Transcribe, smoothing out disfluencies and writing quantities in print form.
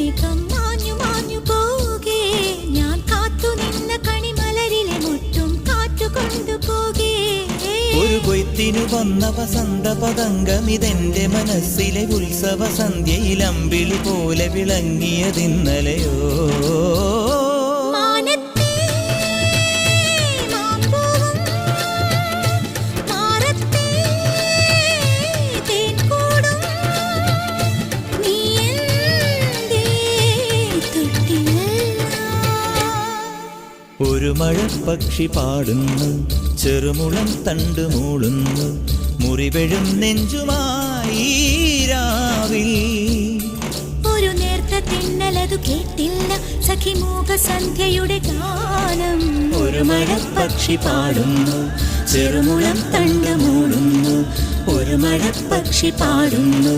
മേഘം മാഞ്ഞു മാഞ്ഞു പോകേ, ഞാൻ കാത്തു നിന്ന കണിമലരിലെ മുറ്റും കാറ്റു കൊണ്ടുപോകേ. ഒരു കൊയ്ത്തിനു വന്ന വസന്ത പതംഗമിതെന്റെ മനസ്സിലെ ഉത്സവ സന്ധ്യയിൽ അമ്പിളി പോലെ വിളങ്ങിയതിന്നലെയോ. ഒരു മഴപ്പക്ഷി പാടുന്നു, ചെറുമുളം തണ്ട് മൂളുന്നു, മുറിവെഴും നെഞ്ചുമായി രാവിൽ. ഒരു നേർത്ത തിന്നലതു കേട്ടില്ല സഖി മൂകസന്ധ്യയുടെ ഗാനം. ഒരു മഴപ്പക്ഷി പാടുന്നു, ചെറുമുളം തണ്ട് മൂളുന്നു, ഒരു മഴപ്പക്ഷി പാടുന്നു.